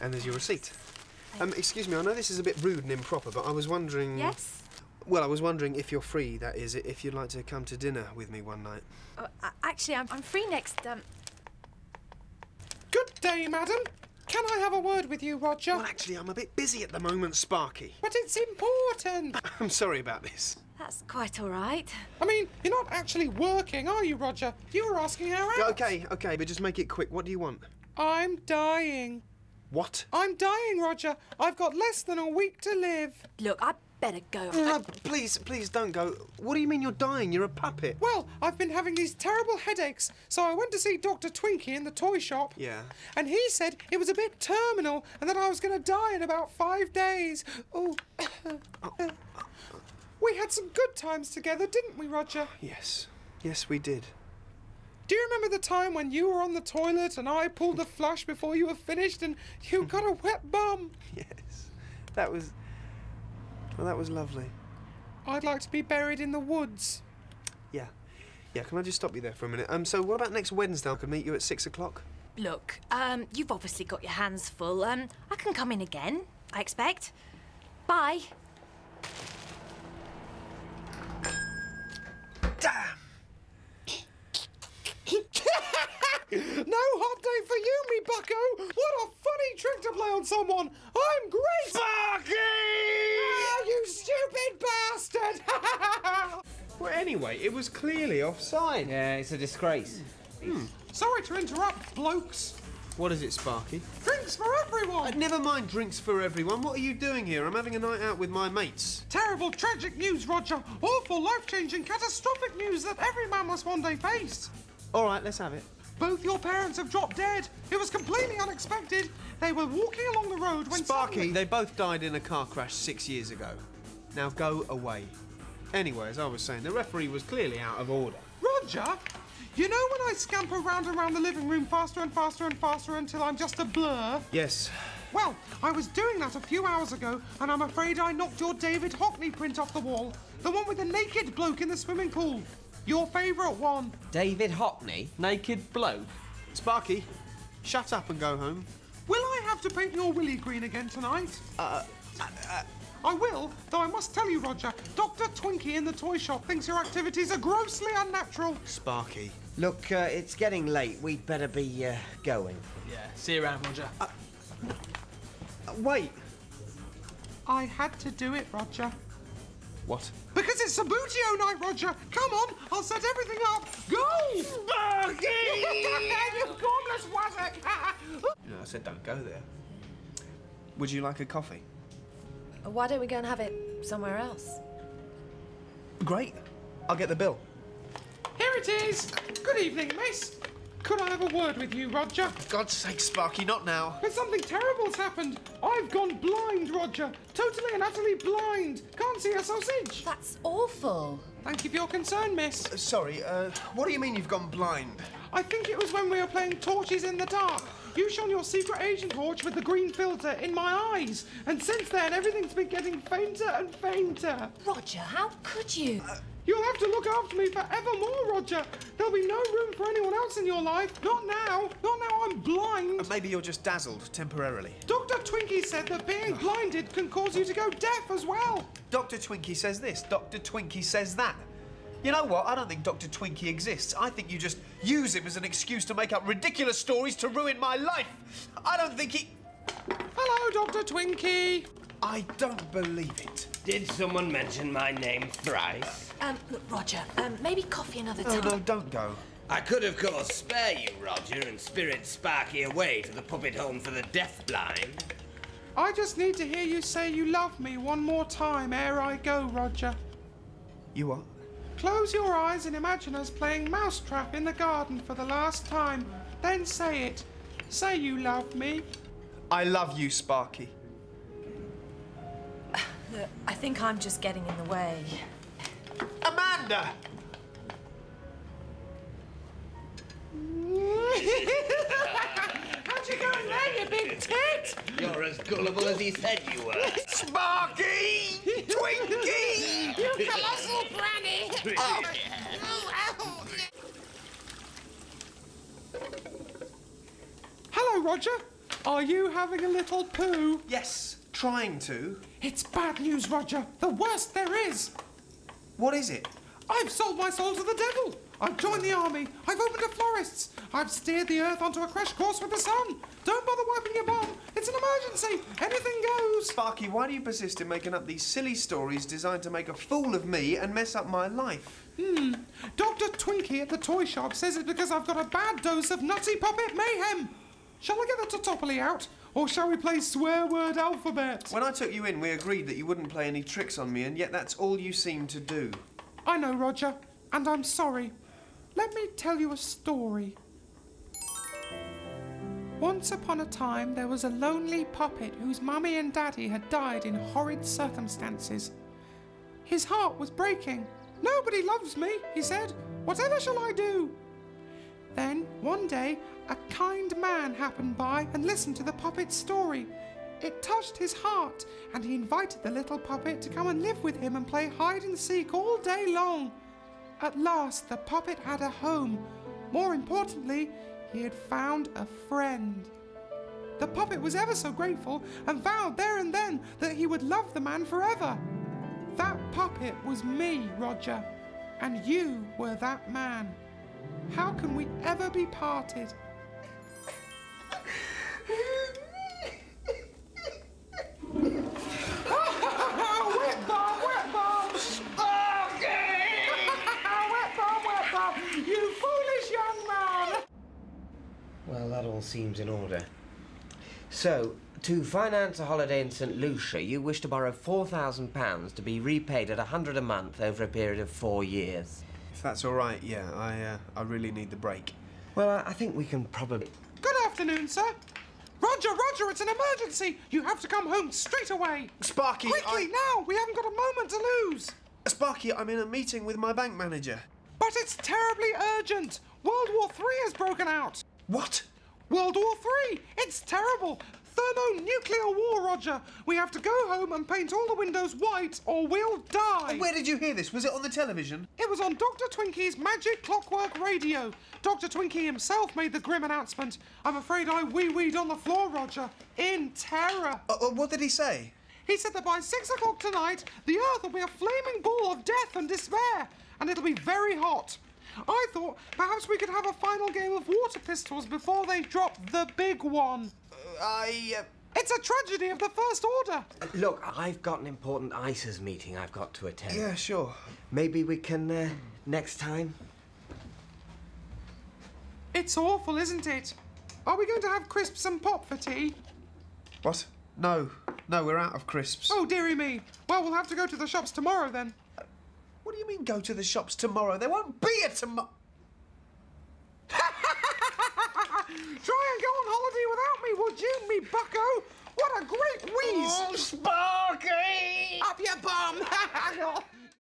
And there's your receipt. Excuse me, I know this is a bit rude and improper, but I was wondering... Yes? Well, I was wondering if you're free, that is, if you'd like to come to dinner with me one night. Actually, I'm free next, Good day, madam. Can I have a word with you, Roger? Well, actually, I'm a bit busy at the moment, Sparky. But it's important. I'm sorry about this. That's quite all right. I mean, you're not actually working, are you, Roger? You were asking how out. OK, but just make it quick. What do you want? I'm dying. What? I'm dying, Roger. I've got less than a week to live. Look, I'd better go. Please don't go. What do you mean you're dying? You're a puppet. Well, I've been having these terrible headaches, so I went to see Dr. Twinkie in the toy shop. Yeah. And he said it was a bit terminal and that I was going to die in about 5 days. Oh. We had some good times together, didn't we, Roger? Yes, we did. Do you remember the time when you were on the toilet and I pulled the flush before you were finished and you got a wet bum? Yes. That was lovely. I'd like to be buried in the woods. Yeah, can I just stop you there for a minute? So what about next Wednesday? I could meet you at 6 o'clock. Look, you've obviously got your hands full. I can come in again, I expect. Bye. Damn! No hot day for you, me bucko! What a funny trick to play on someone! I'm great! Sparky! Ah, you stupid bastard! Well, anyway, it was clearly offside. Yeah, it's a disgrace. Sorry to interrupt, blokes. What is it, Sparky? Drinks for everyone! Never mind drinks for everyone. What are you doing here? I'm having a night out with my mates. Terrible, tragic news, Roger. Awful, life-changing, catastrophic news that every man must one day face. All right, let's have it. Both your parents have dropped dead. It was completely unexpected. They were walking along the road when Sparky, suddenly... they both died in a car crash 6 years ago. Now go away. Anyway, as I was saying, the referee was clearly out of order. Roger, you know when I scamper round and round the living room faster and faster and faster until I'm just a blur? Yes. Well, I was doing that a few hours ago, and I'm afraid I knocked your David Hockney print off the wall. The one with the naked bloke in the swimming pool. Your favourite one. David Hockney, naked bloke. Sparky, shut up and go home. Will I have to paint your willy green again tonight? I will, though I must tell you, Roger, Dr. Twinkie in the toy shop thinks your activities are grossly unnatural. Sparky. Look, it's getting late. We'd better be going. Yeah, see you around, Roger. Wait. I had to do it, Roger. What? Because it's Sabutio night, Roger. Come on, I'll set everything up. Go! Sparky! You gormless wazza! No, I said don't go there. Would you like a coffee? Why don't we go and have it somewhere else? Great. I'll get the bill. Here it is. Good evening, miss. Could I have a word with you, Roger? For God's sake, Sparky, not now. But something terrible's happened. I've gone blind, Roger. Totally and utterly blind. Can't see a sausage. That's awful. Thank you for your concern, miss. Sorry, what do you mean you've gone blind? I think it was when we were playing torches in the dark. You shone your secret agent torch with the green filter in my eyes. And since then, everything's been getting fainter and fainter. Roger, how could you? You'll have to look after me forevermore, Roger. There'll be no room for anyone else in your life. Not now. Not now I'm blind. Maybe you're just dazzled temporarily. Dr. Twinkie said that being blinded can cause you to go deaf as well. Dr. Twinkie says this, Dr. Twinkie says that. You know what? I don't think Dr. Twinkie exists. I think you just use him as an excuse to make up ridiculous stories to ruin my life. I don't think he... Hello, Dr. Twinkie. I don't believe it. Did someone mention my name thrice? Look, Roger, maybe coffee another time. Oh, no, don't go. I could, of course, spare you, Roger, and spirit Sparky away to the puppet home for the deafblind. I just need to hear you say you love me one more time ere I go, Roger. You what? Close your eyes and imagine us playing mousetrap in the garden for the last time. Then say it. Say you love me. I love you, Sparky. Look, I think I'm just getting in the way. Amanda! How'd you go in there, you big tit? You're as gullible as he said you were. Sparky! Twinkie! You colossal granny! Oh. Hello, Roger. Are you having a little poo? Yes, trying to. It's bad news, Roger. The worst there is. What is it? I've sold my soul to the devil. I've joined the army. I've opened a florist's. I've steered the earth onto a crash course with the sun. Don't bother wiping your bum. It's an emergency. Anything goes. Sparky, why do you persist in making up these silly stories designed to make a fool of me and mess up my life? Dr. Twinkie at the toy shop says it's because I've got a bad dose of nutty puppet mayhem. Shall I get the Totopoly out? Or shall we play swear word alphabet? When I took you in, we agreed that you wouldn't play any tricks on me, and yet that's all you seem to do. I know, Roger, and I'm sorry. Let me tell you a story. Once upon a time, there was a lonely puppet whose mummy and daddy had died in horrid circumstances. His heart was breaking. Nobody loves me, he said. Whatever shall I do? Then, one day, a kind man happened by and listened to the puppet's story. It touched his heart, and he invited the little puppet to come and live with him and play hide and seek all day long. At last, the puppet had a home. More importantly, he had found a friend. The puppet was ever so grateful and vowed there and then that he would love the man forever. That puppet was me, Roger, and you were that man. How can we ever be parted? Wet bomb, wet bomb! Sparky! Wet bomb, you foolish young man! Well, that all seems in order. So, to finance a holiday in St. Lucia, you wish to borrow £4,000 to be repaid at £100 a month over a period of 4 years. If that's all right, yeah, I really need the break. Well, I think we can probably... Good afternoon, sir. Roger, it's an emergency. You have to come home straight away. Sparky, Quickly, now! We haven't got a moment to lose. Sparky, I'm in a meeting with my bank manager. But it's terribly urgent. World War III has broken out. What? World War III! It's terrible! Thermonuclear war, Roger! We have to go home and paint all the windows white or we'll die! Where did you hear this? Was it on the television? It was on Dr. Twinkie's magic clockwork radio. Dr. Twinkie himself made the grim announcement. I'm afraid I wee-weed on the floor, Roger, in terror. What did he say? He said that by 6 o'clock tonight, the Earth will be a flaming ball of death and despair, and it'll be very hot. I thought perhaps we could have a final game of water pistols before they drop the big one. It's a tragedy of the First Order. Look, I've got an important ISIS meeting I've got to attend. Yeah, sure. Maybe we can, next time? It's awful, isn't it? Are we going to have crisps and pop for tea? What? No, we're out of crisps. Oh, dearie me. Well, we'll have to go to the shops tomorrow then. What do you mean go to the shops tomorrow? There won't be a tomorrow.